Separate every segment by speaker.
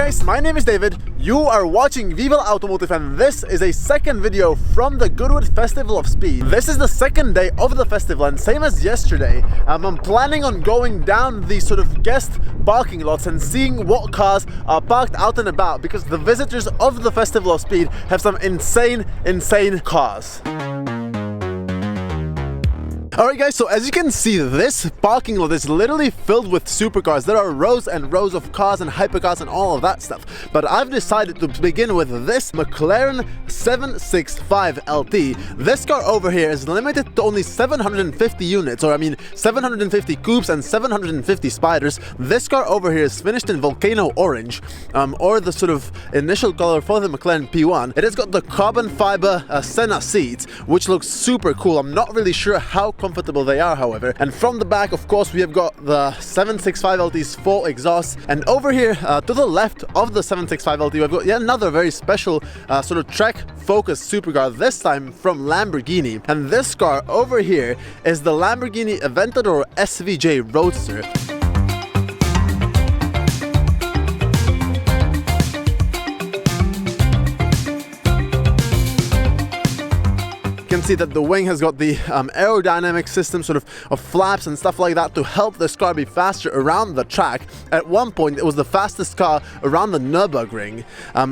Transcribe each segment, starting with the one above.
Speaker 1: guys, my name is David, you are watching Viva Automotive, and this is a second video from the Goodwood Festival of Speed. This is the second day of the festival, and same as yesterday, I'm planning on going down these sort of guest parking lots and seeing what cars are parked out and about, because the visitors of the Festival of Speed have some insane cars. Alright guys, so as you can see, this parking lot is literally filled with supercars. There are rows and rows of cars and hypercars and all of that stuff. But I've decided to begin with this McLaren 765 LT. This car over here is limited to only 750 units, or I mean 750 coupes and 750 spiders. This car over here is finished in volcano orange, or the sort of initial color for the McLaren P1. It has got the carbon fiber Senna seats, which looks super cool. I'm not really sure how comfortable they are, however. And from the back, of course, we have got the 765 LT's 4 exhausts. And over here, to the left of the 765 LT, we've got yet another very special sort of track-focused supercar, this time from Lamborghini. And this car over here is the Lamborghini Aventador SVJ Roadster. You can see that the wing has got the aerodynamic system sort of flaps and stuff like that to help this car be faster around the track. At one point it was the fastest car around the Nürburgring.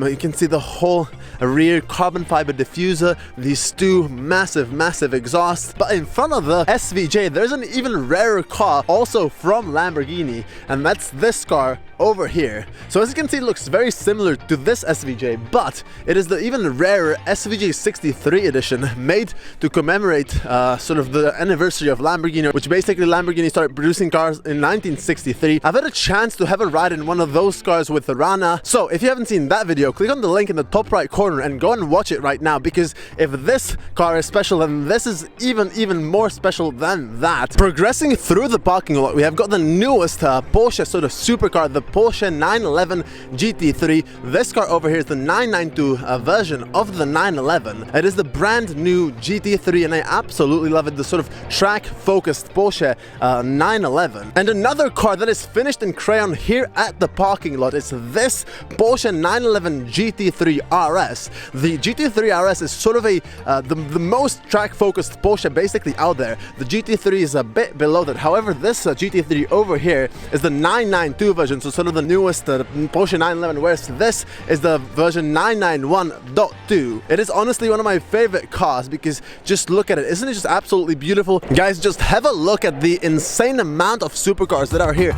Speaker 1: You can see the whole rear carbon fiber diffuser, these two massive exhausts. But in front of the SVJ there's an even rarer car also from Lamborghini, and that's this car over here. So as you can see, it looks very similar to this SVJ, but it is the even rarer SVJ 63 edition, made to commemorate sort of the anniversary of Lamborghini, which basically Lamborghini started producing cars in 1963. I've had a chance to have a ride in one of those cars with Rana, so if you haven't seen that video, click on the link in the top right corner and go and watch it right now, because if this car is special, then this is even more special than that. Progressing through the parking lot, we have got the newest Porsche sort of supercar, the Porsche 911 GT3. This car over here is the 992 version of the 911. It is the brand new GT3, and I absolutely love it, the sort of track-focused Porsche 911. And another car that is finished in crayon here at the parking lot is this Porsche 911 GT3 RS. The GT3 RS is sort of the most track-focused Porsche basically out there. The GT3 is a bit below that. However, this GT3 over here is the 992 version, so sort of the newest Porsche 911, whereas this is the version 991.2. It is honestly one of my favorite cars, because just look at it. Isn't it just absolutely beautiful? Guys, just have a look at the insane amount of supercars that are here.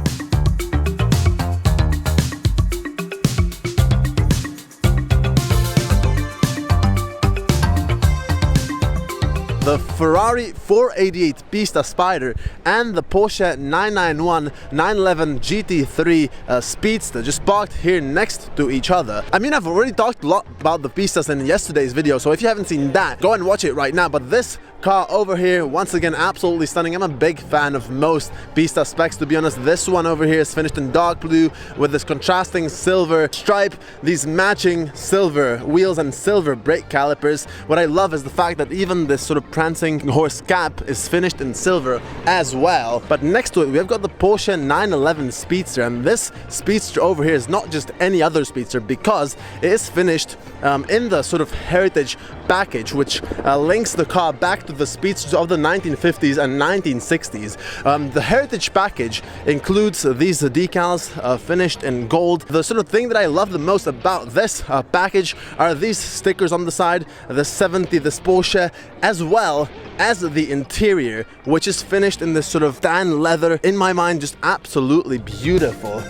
Speaker 1: The Ferrari 488 Pista Spider and the Porsche 991 911 GT3 Speedster just parked here next to each other. I mean, I've already talked a lot about the Pistas in yesterday's video, so if you haven't seen that, go and watch it right now. But this car over here, once again, absolutely stunning. I'm a big fan of most Pista specs, to be honest. This one over here is finished in dark blue with this contrasting silver stripe, these matching silver wheels and silver brake calipers. What I love is the fact that even this sort of prancing horse cap is finished in silver as well. But next to it, we've got the Porsche 911 Speedster, and this Speedster over here is not just any other Speedster, because it is finished in the sort of heritage package, which links the car back to the Speedsters of the 1950s and 1960s. The heritage package includes these decals finished in gold. The sort of thing that I love the most about this package are these stickers on the side, the 70, this Porsche, as well as the interior, which is finished in this sort of tan leather. In my mind, just absolutely beautiful.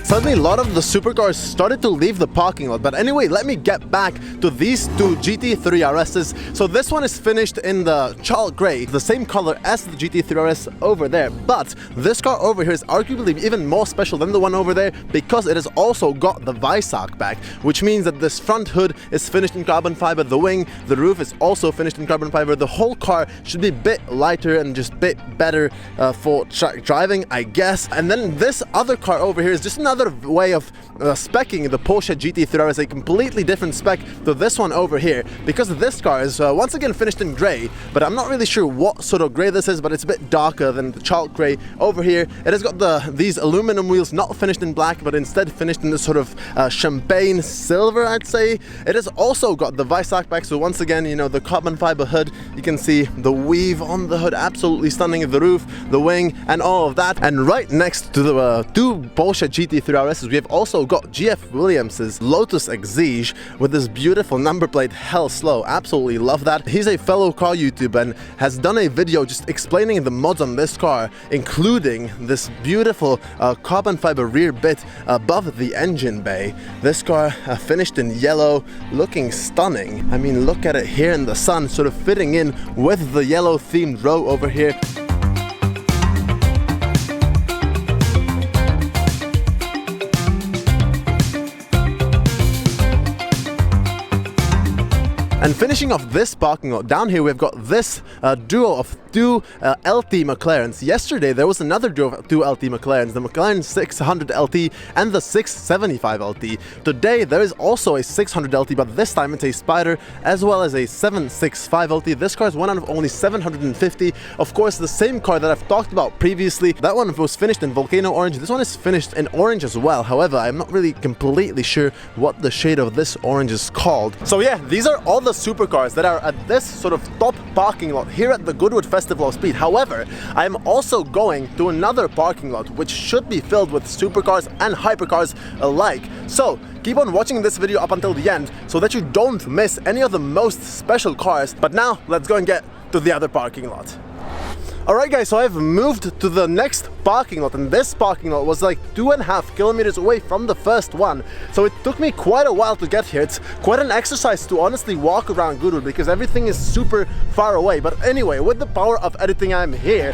Speaker 1: Suddenly, a lot of the supercars started to leave the parking lot. But anyway, let me get back to these two GT3 RSs. So this one is finished in the charcoal grey, the same color as the GT3 RS over there. But this car over here is arguably even more special than the one over there, because it has also got the Weissach back, which means that this front hood is finished in carbon fiber, the wing, the roof is also finished in carbon fiber. The whole car should be a bit lighter and just a bit better for track driving, I guess. And then this other car over here is just another another way of speccing the Porsche GT3 RS, a completely different spec to this one over here, because this car is once again finished in grey, but I'm not really sure what sort of grey this is, but it's a bit darker than the chalk grey over here. It has got these aluminum wheels, not finished in black, but instead finished in this sort of champagne silver, I'd say. It has also got the Weissach back, so once again, you know, the carbon fiber hood. You can see the weave on the hood, absolutely stunning. The roof, the wing, and all of that. And right next to the two Porsche GT3 RSs, we have also got GF Williams's Lotus Exige with this beautiful number plate, hell slow. Absolutely love that. He's a fellow car YouTuber and has done a video just explaining the mods on this car, including this beautiful carbon fiber rear bit above the engine bay. This car finished in yellow, looking stunning. I mean, look at it here in the sun, sort of fitting in with the yellow themed row over here. And finishing off this parking lot, down here we've got this duo of two LT McLarens. Yesterday there was another duo of two LT McLarens, the McLaren 600 LT and the 675 LT. Today there is also a 600 LT, but this time it's a Spider as well as a 765 LT. This car is one out of only 750. Of course, the same car that I've talked about previously. That one was finished in volcano orange. This one is finished in orange as well. However, I'm not really completely sure what the shade of this orange is called. So yeah, these are all the supercars that are at this sort of top parking lot here at the Goodwood Festival of Speed. However, I'm also going to another parking lot which should be filled with supercars and hypercars alike. So keep on watching this video up until the end so that you don't miss any of the most special cars. But now let's go and get to the other parking lot. Alright guys, so I've moved to the next parking lot, and this parking lot was like 2.5 kilometers away from the first one. So it took me quite a while to get here. It's quite an exercise to honestly walk around Goodwood because everything is super far away. But anyway, with the power of editing, I'm here.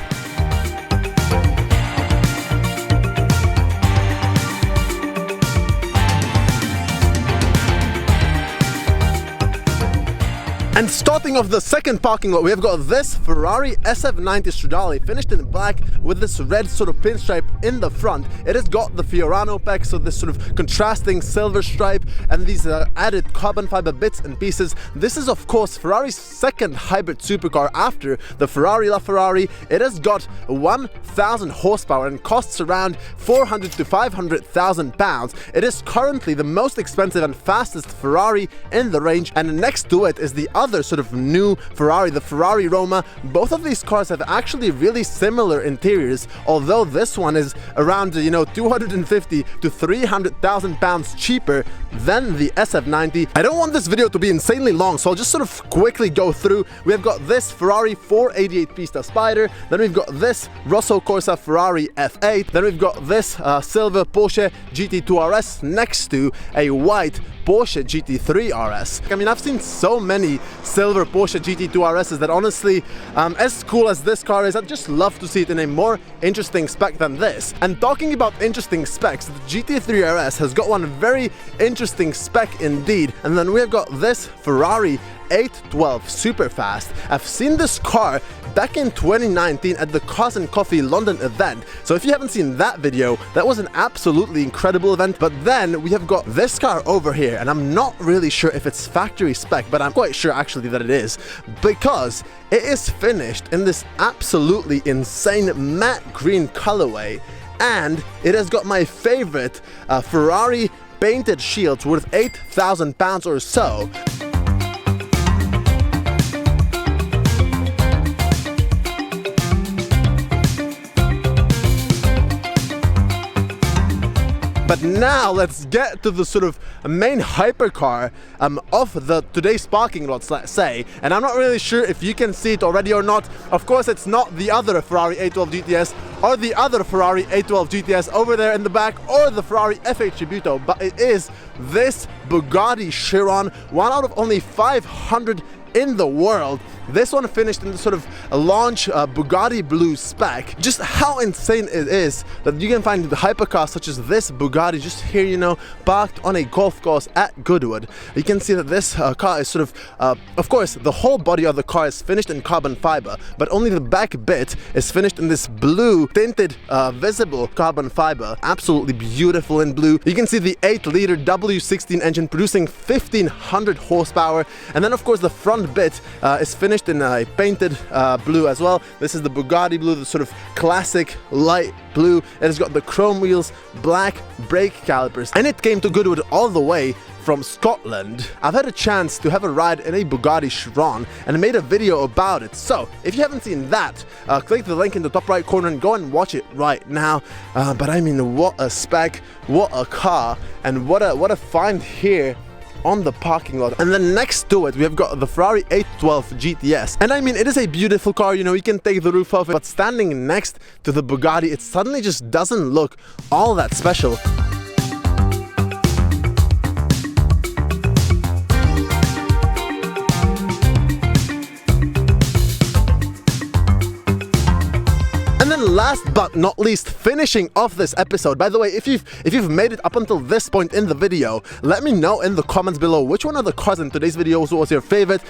Speaker 1: And starting off the second parking lot, we have got this Ferrari SF90 Stradale, finished in black with this red sort of pinstripe in the front. It has got the Fiorano pack, so this sort of contrasting silver stripe and these added carbon fiber bits and pieces. This is of course Ferrari's second hybrid supercar after the Ferrari LaFerrari. It has got 1,000 horsepower and costs around 400 to 500,000 pounds. It is currently the most expensive and fastest Ferrari in the range, and next to it is the other sort of new Ferrari, the Ferrari Roma. Both of these cars have actually really similar interiors, although this one is around 250 to 300,000 pounds cheaper than the SF90. I don't want this video to be insanely long, so I'll just sort of quickly go through. We have got this Ferrari 488 Pista Spider, then we've got this Rosso Corsa Ferrari F8, then we've got this silver Porsche GT2 RS next to a white Porsche GT3 RS. I mean, I've seen so many silver Porsche GT2 RSs that honestly, as cool as this car is, I'd just love to see it in a more interesting spec than this. And talking about interesting specs, the GT3 RS has got one very interesting spec indeed. And then we've got this Ferrari 812 Superfast. I've seen this car back in 2019 at the Cars and Coffee London event. So if you haven't seen that video, that was an absolutely incredible event. But then we have got this car over here, and I'm not really sure if it's factory spec, but I'm quite sure actually that it is, because it is finished in this absolutely insane matte green colorway, and it has got my favorite Ferrari painted shields worth 8,000 pounds or so. But now let's get to the sort of main hypercar of the today's parking lots, let's say. And I'm not really sure if you can see it already or not. Of course, it's not the other Ferrari 812 GTS or the other Ferrari 812 GTS over there in the back, or the Ferrari F8 Tributo, but it is this Bugatti Chiron, one out of only 500 in the world. This one finished in the sort of launch Bugatti blue spec. Just how insane it is that you can find the hypercars such as this Bugatti just here, you know, parked on a golf course at Goodwood. You can see that this car is sort of course, the whole body of the car is finished in carbon fiber, but only the back bit is finished in this blue tinted visible carbon fiber. Absolutely beautiful in blue. You can see the 8-liter W16 engine producing 1500 horsepower, and then of course the front bit is finished in a painted blue as well. This is the Bugatti blue, the sort of classic light blue. It has got the chrome wheels, black brake calipers, and it came to Goodwood all the way from Scotland. I've had a chance to have a ride in a Bugatti Chiron and made a video about it. So if you haven't seen that, click the link in the top right corner and go and watch it right now. But I mean, what a spec, what a car, and what a find here on the parking lot. And then next to it we have got the Ferrari 812 GTS, and I mean, it is a beautiful car, you know, you can take the roof off it, but standing next to the Bugatti, it suddenly just doesn't look all that special. And then last but not least, finishing off this episode. By the way, if you've made it up until this point in the video, let me know in the comments below which one of the cars in today's video was your favorite.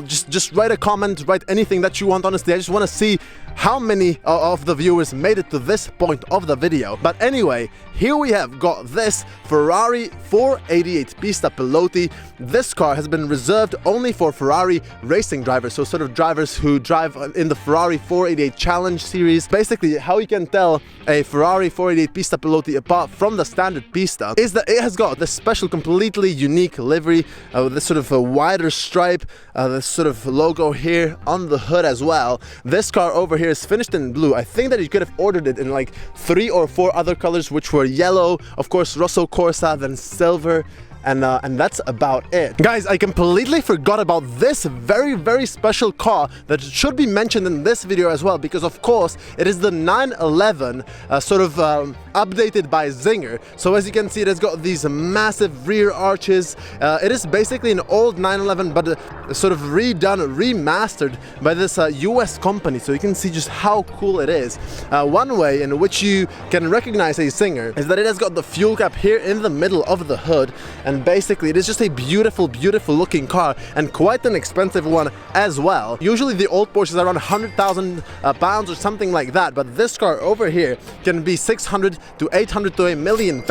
Speaker 1: Just write a comment, write anything that you want. Honestly, I just want to see how many of the viewers made it to this point of the video. But anyway, here we have got this Ferrari 488 Pista Piloti. This car has been reserved only for Ferrari racing drivers, so sort of drivers who drive in the Ferrari 488 Challenge series. Basically, how you can tell a Ferrari 488 Pista Piloti apart from the standard Pista is that it has got this special, completely unique livery, this sort of a wider stripe, this sort of logo here on the hood as well. This car over here is finished in blue. I think that you could have ordered it in like 3 or 4 other colors, which were yellow, of course Rosso Corsa, then silver, and that's about it. Guys, I completely forgot about this very special car that should be mentioned in this video as well, because of course it is the 911 updated by Zinger. So as you can see, it has got these massive rear arches. It is basically an old 911, but sort of redone, remastered by this US company. So you can see just how cool it is. One way in which you can recognize a Zinger is that it has got the fuel cap here in the middle of the hood, and basically it is just a beautiful looking car, and quite an expensive one as well. Usually the old Porsches are around 100,000 pounds or something like that, but this car over here can be 600 to 800 to £1 million,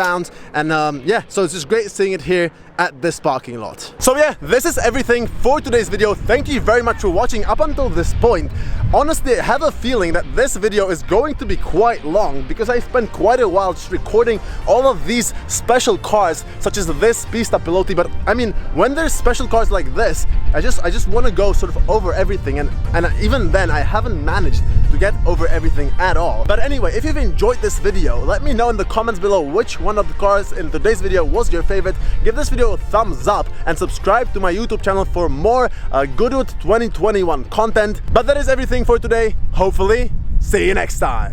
Speaker 1: and yeah, so it's just great seeing it here at this parking lot. So yeah, this is everything for today's video. Thank you very much for watching up until this point. Honestly, I have a feeling that this video is going to be quite long because I spent quite a while just recording all of these special cars such as this Pista Piloti. But I mean, when there's special cars like this, I just want to go sort of over everything, and even then I haven't managed to get over everything at all. But anyway, if you've enjoyed this video, let me know in the comments below which one of the cars in today's video was your favorite. Give this video a thumbs up and subscribe to my YouTube channel for more Goodwood 2021 content. But that is everything for today. Hopefully, see you next time.